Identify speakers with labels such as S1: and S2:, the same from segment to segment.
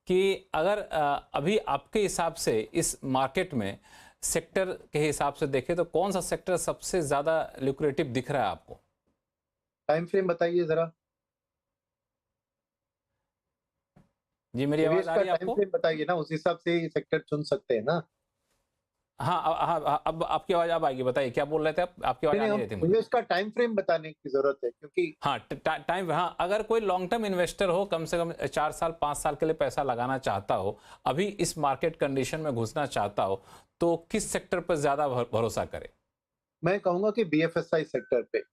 S1: कि अगर अभी आपके हिसाब से इस मार्केट में सेक्टर के हिसाब से देखें तो कौन सा सेक्टर सबसे ज़्यादा ल्यूक्रेटिव दिख रहा है आपको?
S2: टाइम फ्रेम बताइए ज़रा।
S1: जी, मेरी आवाज़
S2: निवेश
S1: आ
S2: का
S1: रही है
S2: टाइम
S1: आपको?
S2: फ्रेम बताइए ना, उस हिसाब से सेक्टर चुन सकते हैं ना।
S1: हाँ, हाँ, अब आपकी आवाज़ अब आएगी, बताइए क्या बोल रहे थे आप? आपकी आवाज़
S2: नहीं,
S1: आ
S2: नहीं,
S1: नहीं
S2: हम
S1: रही थी मुझे।
S2: निवेश का टाइम फ्रेम बताने की ज़रूरत है क्योंकि
S1: हाँ, टाइम, हाँ, अगर कोई लॉन्ग टर्म इन्वेस्टर हो, कम से कम 4 साल, 5 साल के लिए पैसा लगाना चाहता हो, अभी इस मार्केट कंडीशन में घुसना चाहता हो, तो किस सेक्टर पर ज़्यादा भरोसा करे?
S2: मैं कहूँगा कि बीएफएसआई सेक्टर पे।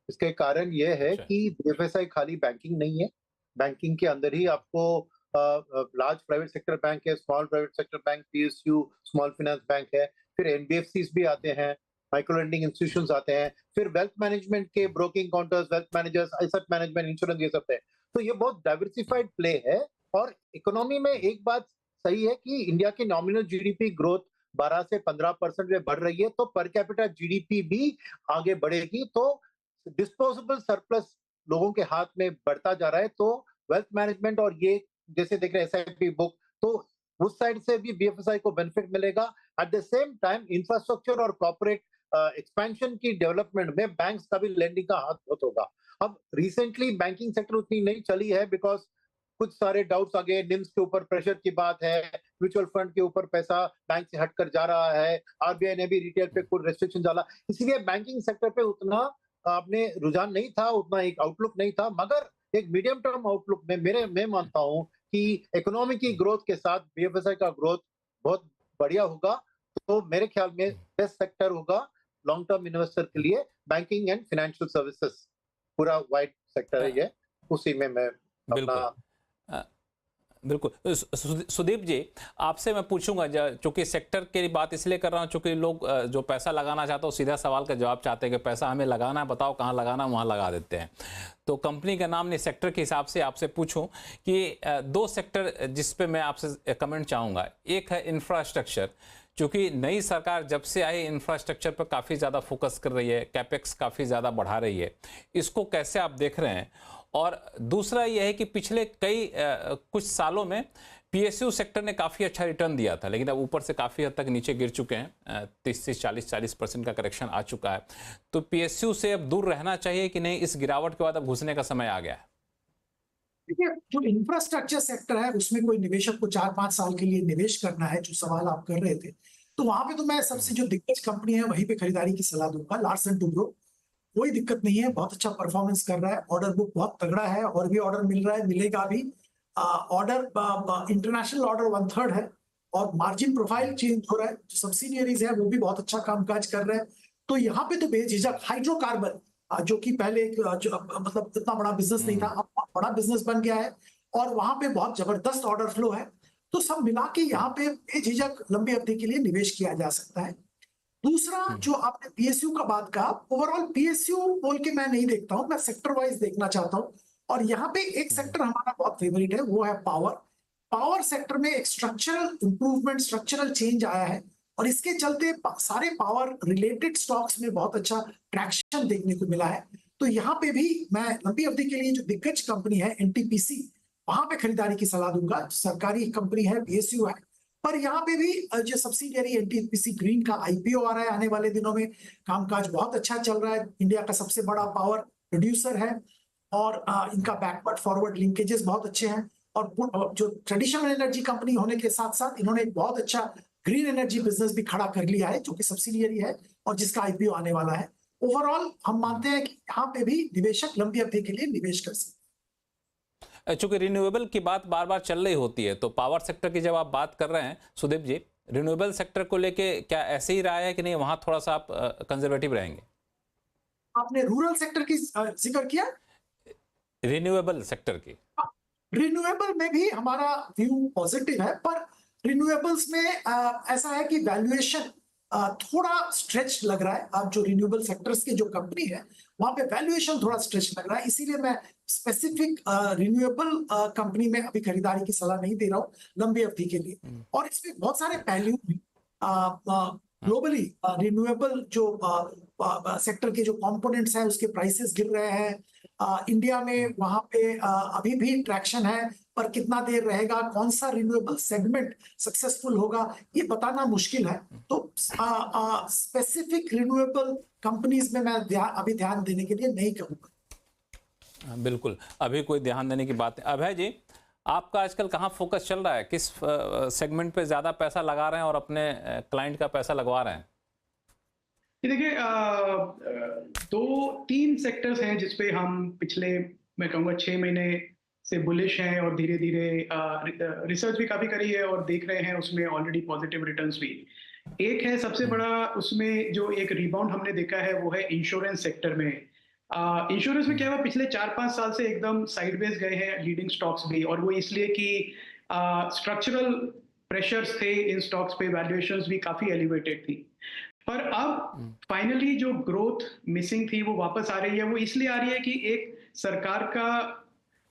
S2: इसके कारण ये है
S1: अच्छा,
S2: कि बीएफएसआई खाली बैंकिंग नहीं है, बैंकिंग के अंदर ही आपको लार्ज प्राइवेट सेक्टर बैंक है, small private sector bank, PSU, small finance bank है, फिर एनबीएफसीज़ भी आते हैं, माइक्रो लेंडिंग इंस्टीट्यूशंस आते हैं, फिर वेल्थ मैनेजमेंट के broking counters, wealth managers, asset management, insurance ये सब है। तो ये बहुत डाइवर्सिफाइड प्ले है और इकोनॉमी में एक बात सही है कि इंडिया की नॉमिनल जीडीपी ग्रोथ 12 से 15% में बढ़ रही है, तो पर कैपिटा जीडीपी भी आगे बढ़ेगी, तो डिस्पोजेबल सरप्लस लोगों के हाथ में बढ़ता जा रहा है, तो वेल्थ मैनेजमेंट और ये जैसे देख रहे हैं एसआईपी बुक, तो उस साइड से भी बीएफएसआई को बेनिफिट मिलेगा। At the same time infrastructure और कॉर्पोरेट एक्सपेंशन की डेवलपमेंट में बैंक्स का भी लेंडिंग का हाथ बहुत होगा। अब रिसेंटली बैंकिंग सेक्टर उतनी नहीं चली है बिकॉज कुछ सारे डाउट्स आ गए, निम्स के ऊपर प्रेशर की बात है, म्यूचुअल फंड के ऊपर पैसा बैंक से हटकर जा रहा है, आरबीआई ने भी रिटेल पे कुछ रेस्ट्रिक्शन डाला, इसीलिए बैंकिंग सेक्टर पे उतना आपने रुझान नहीं था, उतना एक आउटलुक नहीं था, मगर एक मीडियम टर्म आउटलुक में मैं मानता हूं कि इकोनॉमी की ग्रोथ के साथ बीएफएसआई का ग्रोथ बहुत बढ़िया होगा। तो मेरे ख्याल में बेस्ट सेक्टर होगा लॉन्ग टर्म इन्वेस्टर के लिए बैंकिंग एंड फाइनेंशियल सर्विसेज, पूरा वाइड सेक्टर
S1: अ,
S2: है ये, उसी में मैं अपना
S1: बिल्कुल। अ, बिल्कुल। सुदीप जी, आपसे मैं पूछूंगा, चूंकि सेक्टर की बात इसलिए कर रहा हूं चूंकि लोग जो पैसा लगाना चाहते हैं सीधा सवाल का जवाब चाहते हैं कि पैसा हमें लगाना है, बताओ कहाँ लगाना, वहाँ लगा देते हैं। तो कंपनी का नाम नहीं, सेक्टर के हिसाब से आपसे पूछूं कि दो सेक्टर जिस पे मैं आपसे कमेंट चाहूँगा, एक है इंफ्रास्ट्रक्चर। चूंकि नई सरकार जब से आई इंफ्रास्ट्रक्चर पर काफ़ी ज़्यादा फोकस कर रही है, कैपेक्स काफ़ी ज़्यादा बढ़ा रही है, इसको कैसे आप देख रहे हैं? और दूसरा यह है कि पिछले कुछ सालों में पीएसयू सेक्टर ने काफ़ी अच्छा रिटर्न दिया था, लेकिन अब ऊपर से काफ़ी हद तक नीचे गिर चुके हैं, 30 से 40% का करेक्शन आ चुका है। तो पीएसयू से अब दूर रहना चाहिए कि नहीं, इस गिरावट के बाद अब घुसने का समय आ गया है?
S3: देखिए, जो इंफ्रास्ट्रक्चर सेक्टर है उसमें कोई निवेशक को 4-5 साल के लिए निवेश करना है, जो सवाल आप कर रहे थे, तो वहां पे तो मैं सबसे जो दिग्गज कंपनी है वहीं पे खरीदारी की सलाह दूंगा। लार्सन टुब्रो, कोई दिक्कत नहीं है, बहुत अच्छा परफॉर्मेंस कर रहा है, ऑर्डर बुक बहुत तगड़ा है और भी ऑर्डर मिल रहा है, मिलेगा भी। ऑर्डर इंटरनेशनल ऑर्डर 1/3 है और मार्जिन प्रोफाइल चेंज हो रहा है, जो सब्सिडियरीज है वो भी बहुत अच्छा कामकाज कर रहे हैं। तो यहाँ पे तो बेझिझक हाइड्रोकार्बन, जो कि पहले मतलब इतना बड़ा बिजनेस नहीं था, अब बहुत बड़ा बिजनेस बन गया है और वहां पे बहुत जबरदस्त ऑर्डर फ्लो है। तो सब मिला के यहाँ पे बेझिझक लंबी अवधि के लिए निवेश किया जा सकता है। दूसरा, जो आपने पीएसयू का बात कहा, ओवरऑल पीएसयू बोल के मैं नहीं देखता हूं, मैं सेक्टर वाइज देखना चाहता हूं। और यहाँ पे एक सेक्टर हमारा बहुत फेवरेट है, वो है पावर। पावर सेक्टर में एक स्ट्रक्चरल इंप्रूवमेंट, स्ट्रक्चरल चेंज आया है और इसके चलते सारे पावर रिलेटेड स्टॉक्स में बहुत अच्छा ट्रैक्शन देखने को मिला है। तो यहाँ पे भी मैं लंबी अवधि के लिए जो दिग्गज कंपनी है एनटीपीसी, वहां पे खरीदारी की सलाह दूंगा। सरकारी कंपनी है, पीएसयू है, पर यहाँ पे भी जो सब्सिडियरी एनटीपीसी ग्रीन का आईपीओ आ रहा है आने वाले दिनों में, कामकाज बहुत अच्छा चल रहा है, इंडिया का सबसे बड़ा पावर प्रोड्यूसर है और इनका बैकवर्ड फॉरवर्ड लिंकेजेस बहुत अच्छे हैं। और जो ट्रेडिशनल एनर्जी कंपनी होने के साथ साथ इन्होंने एक बहुत अच्छा ग्रीन एनर्जी बिजनेस भी खड़ा कर लिया है, जो कि सब्सिडियरी है और जिसका आईपीओ आने वाला है। ओवरऑल हम मानते हैं कि यहाँ पे भी निवेशक लंबी अवधि के लिए निवेश कर सकते हैं।
S1: चूंकि रिन्यूएबल की बात बार बार चल रही होती है, तो पावर सेक्टर की जब आप बात कर रहे हैं सुदीप जी, रिन्यूएबल सेक्टर को लेके क्या ऐसे ही राय है कि नहीं, वहां थोड़ा सा आप कंजर्वेटिव रहेंगे?
S3: आपने रूरल सेक्टर की जिक्र किया,
S1: रिन्यूएबल सेक्टर की।
S3: रिन्यूएबल में भी हमारा व्यू पॉजिटिव है, पर रिन्यूएबल्स में ऐसा है कि वैल्यूएशन थोड़ा स्ट्रेच लग रहा है। अब जो रिन्यूएबल सेक्टर्स की जो कंपनी है वहां पे वैल्यूएशन थोड़ा स्ट्रेच लग रहा है, इसीलिए मैं स्पेसिफिक रिन्यूएबल कंपनी में अभी खरीदारी की सलाह नहीं दे रहा हूं लंबी अवधि के लिए। और इसमें बहुत सारे पहलू भी, ग्लोबली रिन्यूएबल जो सेक्टर के जो कंपोनेंट्स हैं उसके प्राइसेस गिर रहे हैं। इंडिया में वहां पे अभी भी ट्रैक्शन है, पर कितना देर रहेगा, कौन सा रिन्यूएबल सेगमेंट सक्सेसफुल होगा, ये बताना मुश्किल है। तो स्पेसिफिक रिन्यूएबल कंपनीज में मैं अभी ध्यान देने के लिए नहीं कहूंगा।
S1: बिल्कुल, अभी कोई ध्यान देने की बात नहीं। अभय जी, आपका आजकल कहाँ फोकस चल रहा है, किस सेगमेंट पे ज़्यादा पैसा लगा रहे हैं और अपने क्लाइंट का पैसा लगवा रहे हैं?
S4: देखिए, 2-3 सेक्टर्स हैं जिसपे हम पिछले, मैं कहूँगा 6 महीने से बुलिश हैं और धीरे धीरे रिसर्च भी काफ़ी करी है और देख रहे हैं उसमें ऑलरेडी पॉजिटिव रिटर्न्स भी। एक है सबसे बड़ा, उसमें जो एक रिबाउंड हमने देखा है वो है इंश्योरेंस सेक्टर में। इंश्योरेंस में क्या हुआ, पिछले 4-5 साल से एकदम साइडवेज गए हैं लीडिंग स्टॉक्स भी, और वो इसलिए कि स्ट्रक्चरल प्रेशर्स थे इन स्टॉक्स पे, वैल्यूएशंस भी काफ़ी एलिवेटेड थी। पर अब फाइनली जो ग्रोथ मिसिंग थी वो वापस आ रही है। वो इसलिए आ रही है कि एक सरकार का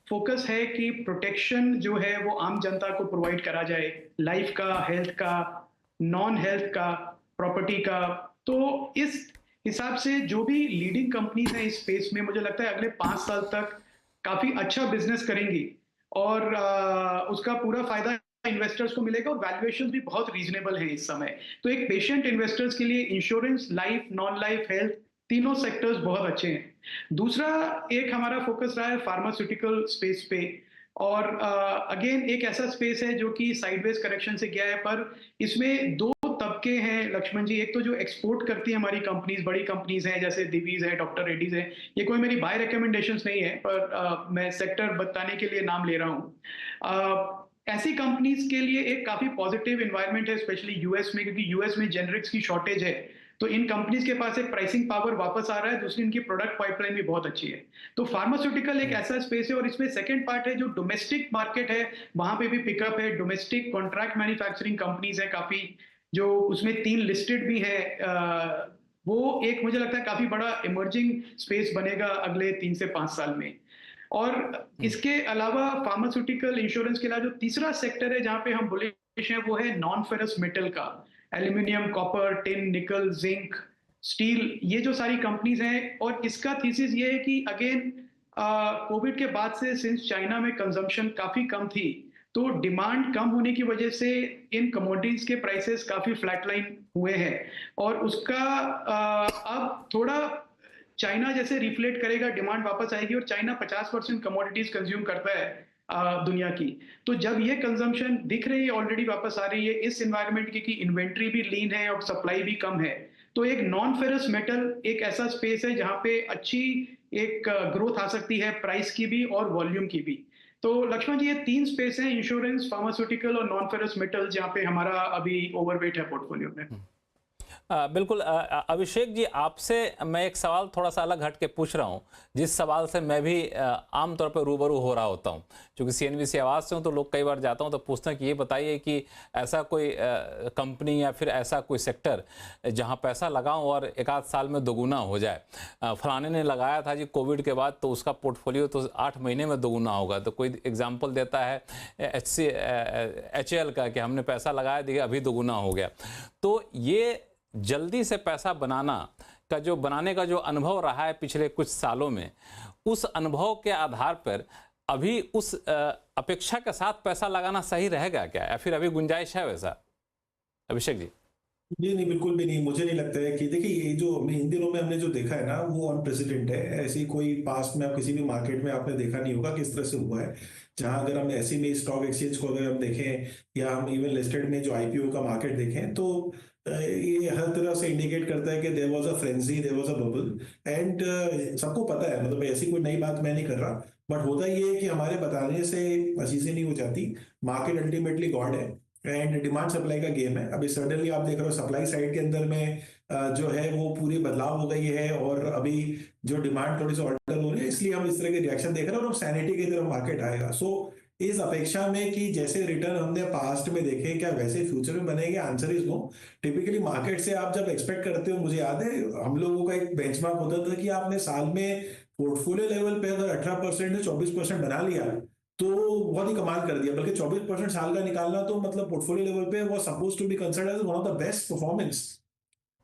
S4: फोकस है कि प्रोटेक्शन जो है वो आम जनता को प्रोवाइड करा जाए, लाइफ का, हेल्थ का, नॉन हेल्थ का, प्रॉपर्टी का। तो इस हिसाब से जो भी लीडिंग कंपनीज हैं इस स्पेस में, मुझे लगता है अगले 5 साल तक काफी अच्छा बिजनेस करेंगी और उसका पूरा फायदा इन्वेस्टर्स को मिलेगा और वैल्यूएशन भी बहुत रीजनेबल है इस समय। तो एक पेशेंट इन्वेस्टर्स के लिए insurance, life, non life, health, तीनों सेक्टर्स बहुत अच्छे हैं। दूसरा एक हमारा फोकस रहा है फार्मास्यूटिकल स्पेस पे, और अगेन एक ऐसा स्पेस है जो कि साइडवेज करेक्शन से गया है, पर इसमें 2 तबके हैं लक्ष्मण जी। एक तो जो एक्सपोर्ट करती है हमारी कंपनीज, बड़ी कंपनीज हैं जैसे दिवीज है, डॉक्टर रेड्डीज है। ये कोई मेरी बाय रिकमेंडेशंस नहीं है, पर मैं सेक्टर बताने के लिए नाम ले रहा हूँ। ऐसी कंपनीज के लिए एक काफी पॉजिटिव एनवायरनमेंट है, स्पेशली यूएस में, क्योंकि यूएस में जेनरिक्स की शॉर्टेज है। तो इन कंपनीज के पास एक प्राइसिंग पावर वापस आ रहा है, दूसरी इनकी प्रोडक्ट पाइपलाइन भी बहुत अच्छी है। तो फार्मास्यूटिकल एक ऐसा स्पेस है, और इसमें सेकंड पार्ट है जो डोमेस्टिक मार्केट है, वहां पे भी पिकअप है। डोमेस्टिक कॉन्ट्रैक्ट मैन्युफैक्चरिंग कंपनीज है काफी, जो उसमें 3 लिस्टेड भी है। वो एक मुझे लगता है काफी बड़ा इमर्जिंग स्पेस बनेगा अगले 3 से 5 साल में। और इसके अलावा फार्मास्यूटिकल इंश्योरेंस के अलावा जो तीसरा सेक्टर है जहां पे हम बुलिश हैं वो है नॉन फेरस मेटल का, एल्यूमिनियम, कॉपर, टिन, निकल, जिंक, स्टील, ये जो सारी कंपनीज हैं। और इसका थीसिस ये है कि अगेन कोविड के बाद से सिंस चाइना में कंजम्पशन काफी कम थी, तो डिमांड कम होने की वजह से इन कमोडिटीज के प्राइसेस काफी फ्लैटलाइन हुए हैं, और उसका अब थोड़ा चाइना जैसे रिफ्लेक्ट करेगा, डिमांड वापस आएगी, और चाइना 50% कमोडिटीज कंज्यूम करता है दुनिया की। तो जब ये कंजम्पशन दिख रही है, ऑलरेडी वापस आ रही है इस एनवायरनमेंट की इन्वेंट्री भी लीन है और सप्लाई भी कम है, तो एक नॉन फेरस मेटल एक ऐसा स्पेस है जहां पे अच्छी एक ग्रोथ आ सकती है, प्राइस की भी और वॉल्यूम की भी। तो लक्ष्मण जी, ये 3 स्पेस हैं, इंश्योरेंस, फार्मास्यूटिकल और नॉन फेरस मेटल, जहां पे हमारा अभी ओवरवेट है पोर्टफोलियो में।
S1: बिल्कुल। अभिषेक जी, आपसे मैं एक सवाल थोड़ा सा अलग हट के पूछ रहा हूं, जिस सवाल से मैं भी आमतौर पर रूबरू हो रहा होता हूं। क्योंकि सीएनबीसी आवाज़ से हूं तो लोग कई बार जाता हूं तो पूछते हैं कि ये बताइए कि ऐसा कोई कंपनी या फिर ऐसा कोई सेक्टर जहां पैसा लगाऊं और 1-8 साल में दोगुना हो जाए। फलाने ने लगाया था जी कोविड के बाद, तो उसका पोर्टफोलियो तो 8 महीने में दोगुना होगा। तो कोई एग्जाम्पल देता है HCL का कि हमने पैसा लगाया, देखिए अभी दोगुना हो गया। तो ये जल्दी से पैसा बनाने का जो अनुभव रहा है पिछले कुछ सालों में, उस अनुभव के आधार पर अभी उस अपेक्षा के साथ पैसा लगाना सही रहेगा क्या, या फिर अभी गुंजाइश है वैसा? अभिषेक जी।
S5: नहीं, बिल्कुल भी नहीं। मुझे नहीं लगता है कि, देखिए, ये जो इन दिनों में हमने जो देखा है ना, वो अनप्रेसिडेंट है। ऐसी कोई पास्ट में आप किसी भी मार्केट में आपने देखा नहीं होगा किस तरह से हुआ है। जहां अगर हम ऐसे में स्टॉक एक्सचेंज को अगर हम देखें, या हम इवन लिस्टेड में जो आईपीओ का मार्केट देखें, तो ये हर तरह से इंडिकेट करता है कि there was a frenzy, there was a bubble. And सबको पता है, मतलब ऐसी कोई नई बात मैं नहीं कर रहा, बट होता ये है कि हमारे बताने से चीजें नहीं हो जाती। मार्केट अल्टीमेटली गॉड है, एंड डिमांड सप्लाई का गेम है। अभी सडनली आप देख रहे हो सप्लाई साइड के अंदर में जो है वो पूरी बदलाव हो गई है, और अभी जो डिमांड थोड़ी सी ऑल्टर हो रही है, इसलिए हम इस तरह के रिएक्शन देख रहे हैं, और अब सैनिटी की तरफ मार्केट आएगा। सो इस अपेक्षा में कि जैसे रिटर्न हमने पास्ट में देखे, क्या वैसे फ्यूचर में बनेंगे, answer is no. Typically market से आप जब एक्सपेक्ट करते हो, मुझे याद है हम लोगों का एक बेंचमार्क होता था कि आपने साल में पोर्टफोलियो लेवल पे अगर 18% से 24% बना लिया तो बहुत ही कमाल कर दिया। बल्कि 24% साल का निकालना तो मतलब पोर्टफोलियो लेवल पे वो suppose to be considered as one of the best performance.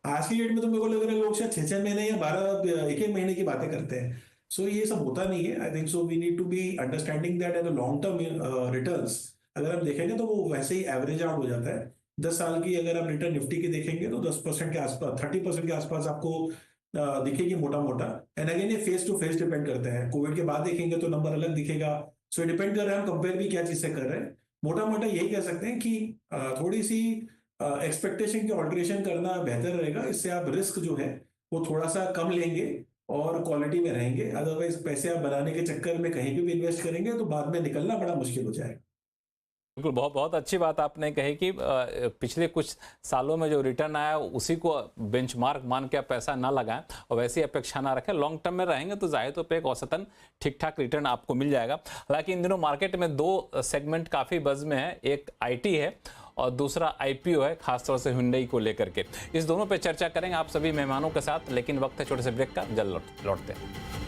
S5: आज की डेट में तो मेरे को लग रहा है लोग शायद 6-6 महीने या 12 1-1 महीने की बातें करते हैं। सो ये सब होता नहीं है। I think so we need to be understanding that at a long term returns अगर हम देखेंगे तो वो वैसे ही एवरेज आउट हो जाता है। 10 साल की अगर आप रिटर्न निफ्टी की देखेंगे तो 10% के आसपास, 30% के आसपास आपको दिखेगी मोटा मोटा। एंड अगेन ये फेस टू फेस डिपेंड करता है। कोविड के बाद देखेंगे तो नंबर अलग दिखेगा। सो डिपेंड कर रहा है हम कंपेयर भी क्या चीज से कर रहे हैं। मोटा मोटा यही कह सकते हैं कि थोड़ी सी एक्सपेक्टेशन की ऑल्ट्रेशन करना बेहतर रहेगा। इससे आप रिस्क जो है वो थोड़ा सा कम लेंगे और क्वालिटी में रहेंगे। अदरवाइज पैसे आप बनाने के चक्कर में कहीं भी इन्वेस्ट करेंगे तो बाद में निकलना बड़ा मुश्किल हो जाएगा।
S1: बिल्कुल, बहुत बहुत अच्छी बात आपने कही कि पिछले कुछ सालों में जो रिटर्न आया उसी को बेंचमार्क मान के आप पैसा ना लगाएं और वैसी अपेक्षा ना रखें। लॉन्ग टर्म में रहेंगे तो जाहिर तौर पे एक औसतन ठीक ठाक रिटर्न आपको मिल जाएगा। हालांकि इन दिनों मार्केट में दो सेगमेंट काफ़ी बज़ में है, एक आईटी है और दूसरा आईपीओ है, खासतौर से हुंडई को लेकर के। इस दोनों पे चर्चा करेंगे आप सभी मेहमानों के साथ, लेकिन वक्त है छोटे से ब्रेक का, जल्द लौटते हैं।